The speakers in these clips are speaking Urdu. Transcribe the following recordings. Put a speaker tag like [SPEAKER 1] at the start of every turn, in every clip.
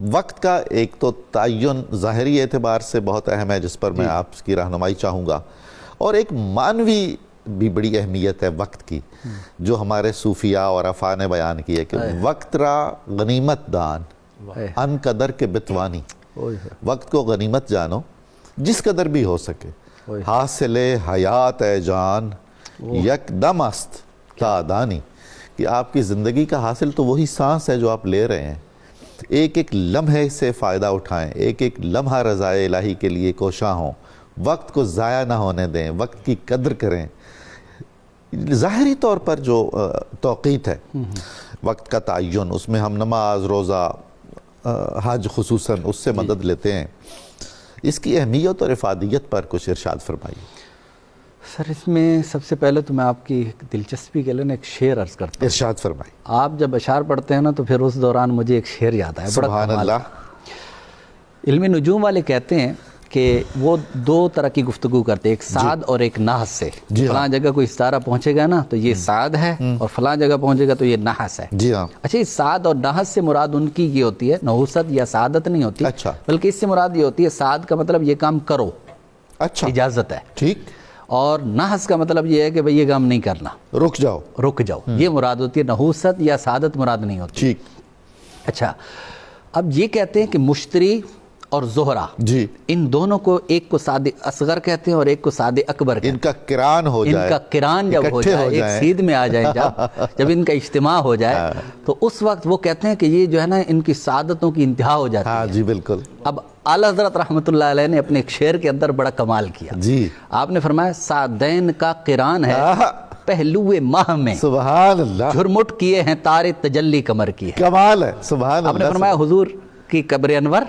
[SPEAKER 1] وقت کا ایک تو تعین ظاہری اعتبار سے بہت اہم ہے جس پر میں آپ کی رہنمائی چاہوں گا، اور ایک معنوی بھی بڑی اہمیت ہے وقت کی جو ہمارے صوفیاء اور عرفاء نے بیان کی ہے کہ وقت را غنیمت دان ان قدر کے بتوانی، وقت کو غنیمت جانو جس قدر بھی ہو سکے، حاصل حیات اے جان یک دم است تا دانی، کہ آپ کی زندگی کا حاصل تو وہی سانس ہے جو آپ لے رہے ہیں، ایک ایک لمحے سے فائدہ اٹھائیں، ایک ایک لمحہ رضائے الہی کے لیے کوشاں ہوں، وقت کو ضائع نہ ہونے دیں، وقت کی قدر کریں۔ ظاہری طور پر جو توقیت ہے وقت کا تعین، اس میں ہم نماز، روزہ، حج خصوصاً اس سے مدد لیتے ہیں، اس کی اہمیت اور افادیت پر کچھ ارشاد فرمائیے۔
[SPEAKER 2] سر اس میں سب سے پہلے تو میں آپ کی دلچسپی کے لیے ایک شعر عرض کرتا ہوں۔
[SPEAKER 1] ارشاد فرمائیے۔
[SPEAKER 2] آپ جب اشعار پڑھتے ہیں نا تو پھر اس دوران مجھے ایک شعر یاد آیا،
[SPEAKER 1] سبحان اللہ۔
[SPEAKER 2] علم نجوم والے کہتے ہیں کہ وہ دو طرح کی گفتگو کرتے ہیں، ایک سعد اور ایک نحس سے۔ فلاں جگہ کوئی ستارہ پہنچے گا نا تو یہ سعد ہے، اور فلاں جگہ پہنچے گا تو یہ نحس ہے۔
[SPEAKER 1] جی ہاں۔
[SPEAKER 2] اچھا، اس سعد اور نحس سے مراد ان کی یہ ہوتی ہے، نحوست یا سعادت نہیں ہوتی، بلکہ اس سے مراد یہ ہوتی ہے سعد کا مطلب یہ کام کرو،
[SPEAKER 1] اچھا
[SPEAKER 2] اجازت ہے،
[SPEAKER 1] ٹھیک،
[SPEAKER 2] اور نحس کا مطلب یہ ہے کہ بھئی یہ کام نہیں کرنا،
[SPEAKER 1] رک جاؤ،
[SPEAKER 2] رک جاؤ، یہ مراد ہوتی ہے، نحوست یا سعادت مراد نہیں ہوتی۔
[SPEAKER 1] ٹھیک۔
[SPEAKER 2] اچھا، اب یہ کہتے ہیں کہ مشتری اور زہرہ،
[SPEAKER 1] جی،
[SPEAKER 2] ان دونوں کو ایک کو سعد اصغر کہتے ہیں اور ایک کو سعد اکبر کہتے ہیں۔
[SPEAKER 1] ان کا قران ہو جائے،
[SPEAKER 2] ان کا قران جب ہو جائے، ایک سید میں آ جائیں، جب ان کا اجتماع ہو جائے تو اس وقت وہ کہتے ہیں کہ یہ جو ہے نا ان کی سعادتوں کی انتہا ہو جاتی ہے۔
[SPEAKER 1] ہاں جی بالکل۔
[SPEAKER 2] اب اعلیٰ حضرت رحمۃ اللہ علیہ نے اپنے ایک شعر کے اندر بڑا کمال کیا۔
[SPEAKER 1] جی،
[SPEAKER 2] آپ نے فرمایا سعدین کا قران ہے پہلوئے ماہ میں،
[SPEAKER 1] سبحان اللہ،
[SPEAKER 2] جھرمٹ کیے ہیں تارے تجلی کمر کی ہے۔
[SPEAKER 1] کمال ہے، سبحان اللہ۔
[SPEAKER 2] آپ نے فرمایا حضور کی قبر انور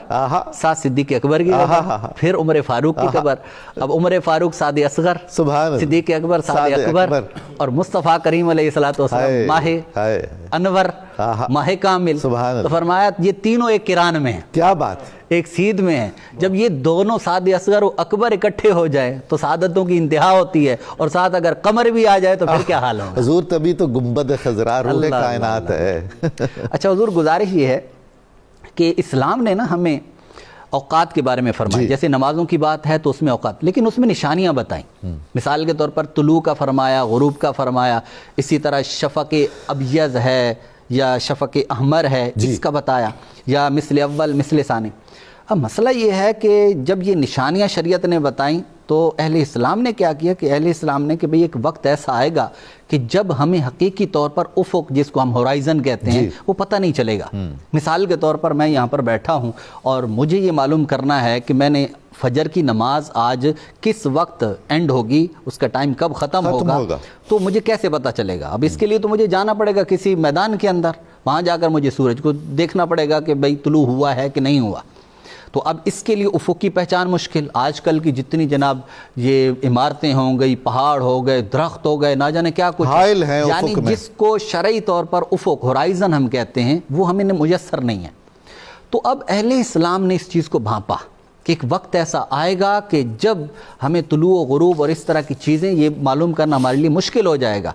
[SPEAKER 2] سعد صدیق اکبر کی قبر، پھر عمر فاروق کی قبر، اب عمر فاروق سعد اصغر، صدیق اکبر سعد اکبر، اور مصطفیٰ کریم علیہ السلام ماہ انور، ماہ کامل۔ تو فرمایا یہ تینوں ایک قران میں ہیں۔ کیا بات، ایک سید میں ہے۔ جب یہ دونوں سعد اصغر و اکبر اکٹھے ہو جائیں تو سعادتوں کی انتہا ہوتی ہے، اور ساتھ اگر قمر بھی آ جائے تو پھر کیا حال ہوگا؟
[SPEAKER 1] حضور تبھی تو گنبد خضرا روح کائنات ہے۔
[SPEAKER 2] اچھا حضور، گزارش یہ ہے کہ اسلام نے نا ہمیں اوقات کے بارے میں فرمایا، جیسے نمازوں کی بات ہے تو اس میں اوقات، لیکن اس میں نشانیاں بتائیں۔ مثال کے طور پر طلوع کا فرمایا، غروب کا فرمایا، اسی طرح شفق ابیض ہے یا شفق احمر ہے اس کا بتایا، یا مثل اول مثل ثانی۔ اب مسئلہ یہ ہے کہ جب یہ نشانیاں شریعت نے بتائیں تو اہل اسلام نے کیا کیا کہ اہل اسلام نے کہ بھئی ایک وقت ایسا آئے گا کہ جب ہمیں حقیقی طور پر افق، جس کو ہم ہورائزن کہتے ہیں، وہ پتہ نہیں چلے گا۔ مثال کے طور پر میں یہاں پر بیٹھا ہوں اور مجھے یہ معلوم کرنا ہے کہ میں نے فجر کی نماز آج کس وقت اینڈ ہوگی، اس کا ٹائم کب ختم ہوگا، تو مجھے کیسے پتہ چلے گا؟ اب اس کے لیے تو مجھے جانا پڑے گا کسی میدان کے اندر، وہاں جا کر مجھے سورج کو دیکھنا پڑے گا کہ بھئی طلوع ہوا ہے کہ نہیں ہوا۔ تو اب اس کے لیے افق کی پہچان مشکل، آج کل کی جتنی جناب یہ عمارتیں ہوں گئی، پہاڑ ہو گئے، درخت ہو گئے، نہ جانے کیا کچھ، یعنی جس کو شرعی طور پر افق، ہورائزن ہم کہتے ہیں، وہ ہمیں میسر نہیں ہے۔ تو اب اہل اسلام نے اس چیز کو بھانپا کہ ایک وقت ایسا آئے گا کہ جب ہمیں طلوع و غروب اور اس طرح کی چیزیں یہ معلوم کرنا ہمارے لیے مشکل ہو جائے گا۔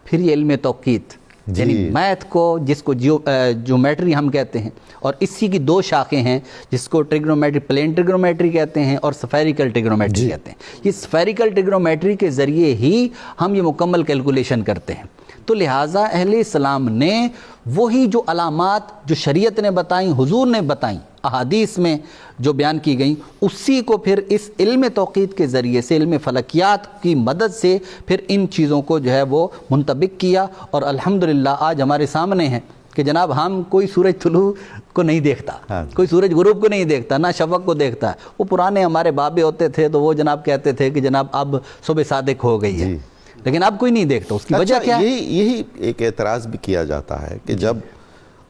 [SPEAKER 2] پھر یہ علم توقیت، یعنی میتھ کو، جس کو جیومیٹری ہم کہتے ہیں، اور اسی کی دو شاخیں ہیں جس کو ٹریگنومیٹری، پلین ٹریگنومیٹری کہتے ہیں اور سفیریکل ٹریگنومیٹری کہتے ہیں۔ یہ سفیریکل ٹریگنومیٹری کے ذریعے ہی ہم یہ مکمل کیلکولیشن کرتے ہیں۔ تو لہٰذا اہل اسلام نے وہی جو علامات جو شریعت نے بتائیں، حضور نے بتائیں، احادیث میں جو بیان کی گئیں، اسی کو پھر اس علم توقیت کے ذریعے سے، علم فلکیات کی مدد سے پھر ان چیزوں کو جو ہے وہ منطبق کیا، اور الحمدللہ آج ہمارے سامنے ہے کہ جناب ہم کوئی سورج طلوع کو نہیں دیکھتا، کوئی سورج غروب کو نہیں دیکھتا، نہ شفق کو دیکھتا ہے۔ وہ پرانے ہمارے بابے ہوتے تھے تو وہ جناب کہتے تھے کہ جناب اب صبح صادق ہو گئی ہے، لیکن اب کوئی نہیں دیکھتا۔ اس کی وجہ کیا ہے؟
[SPEAKER 1] یہی ایک اعتراض بھی کیا جاتا ہے کہ جب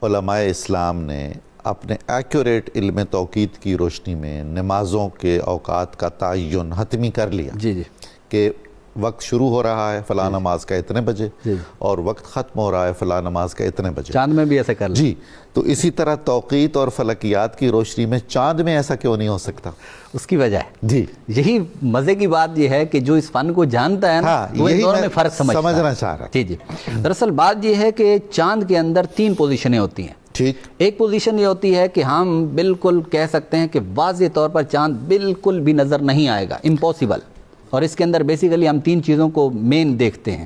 [SPEAKER 1] علماء اسلام نے اپنے ایکوریٹ علم توقیت کی روشنی میں نمازوں کے اوقات کا تعین حتمی کر لیا کہ وقت شروع ہو رہا ہے فلاں نماز کا اتنے بجے اور وقت ختم ہو رہا ہے فلاں نماز کا اتنے بجے،
[SPEAKER 2] چاند میں بھی ایسا کر لیا،
[SPEAKER 1] تو اسی طرح توقیت اور فلکیات کی روشنی میں چاند میں ایسا کیوں نہیں ہو سکتا؟
[SPEAKER 2] اس کی وجہ ہے یہی مزے کی بات یہ ہے کہ جو اس فن کو جانتا ہے نا وہ ان دونوں میں فرق سمجھنا چاہ رہا ہے۔ جی دراصل بات یہ ہے کہ چاند کے اندر 3 پوزیشنیں ہوتی ہیں۔
[SPEAKER 1] ٹھیک.
[SPEAKER 2] ایک پوزیشن یہ ہوتی ہے کہ ہم بالکل کہہ سکتے ہیں کہ واضح طور پر چاند بالکل بھی نظر نہیں آئے گا، امپاسبل. اور اس کے اندر بیسیکلی ہم 3 چیزوں کو مین دیکھتے ہیں.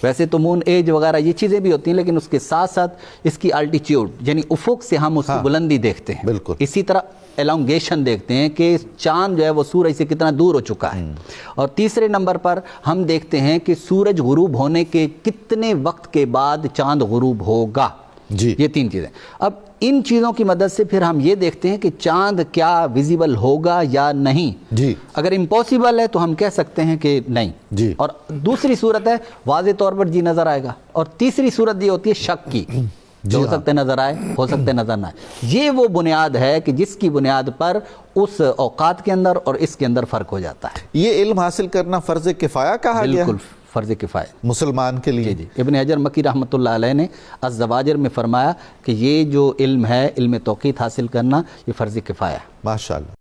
[SPEAKER 2] ویسے تو مون ایج وغیرہ یہ چیزیں بھی ہوتی ہیں، لیکن اس کے ساتھ ساتھ اس کی الٹیٹیوڈ یعنی افق سے ہم اس کی بلندی دیکھتے ہیں.
[SPEAKER 1] بالکل.
[SPEAKER 2] اسی طرح ایلانگیشن دیکھتے ہیں کہ چاند جو ہے وہ سورج سے کتنا دور ہو چکا ہے. اور تیسرے نمبر پر ہم دیکھتے ہیں کہ سورج غروب ہونے کے کتنے وقت کے بعد چاند غروب ہوگا.
[SPEAKER 1] جی.
[SPEAKER 2] یہ 3 چیزیں. اب ان چیزوں کی مدد سے پھر ہم یہ دیکھتے ہیں کہ چاند کیا ویزیبل ہوگا یا نہیں.
[SPEAKER 1] جی.
[SPEAKER 2] اگر امپاسبل ہے تو ہم کہہ سکتے ہیں کہ نہیں.
[SPEAKER 1] جی.
[SPEAKER 2] اور دوسری صورت ہے واضح طور پر جی نظر آئے گا. اور تیسری صورت یہ ہوتی ہے شک کی، جو ہو سکتے نظر آئے، ہو سکتے نظر نہ آئے. یہ وہ بنیاد ہے کہ جس کی بنیاد پر اس اوقات کے اندر اور اس کے اندر فرق ہو جاتا ہے.
[SPEAKER 1] یہ علم حاصل کرنا فرض کفایہ کہا گیا
[SPEAKER 2] بالکل فرض کفایہ
[SPEAKER 1] مسلمان کے لیے.
[SPEAKER 2] جی. ابن حجر مکی رحمۃ اللہ علیہ نے الزواجر میں فرمایا کہ یہ جو علم ہے، علم توقیت حاصل کرنا، یہ فرض کفایہ ہے.
[SPEAKER 1] ماشاءاللہ.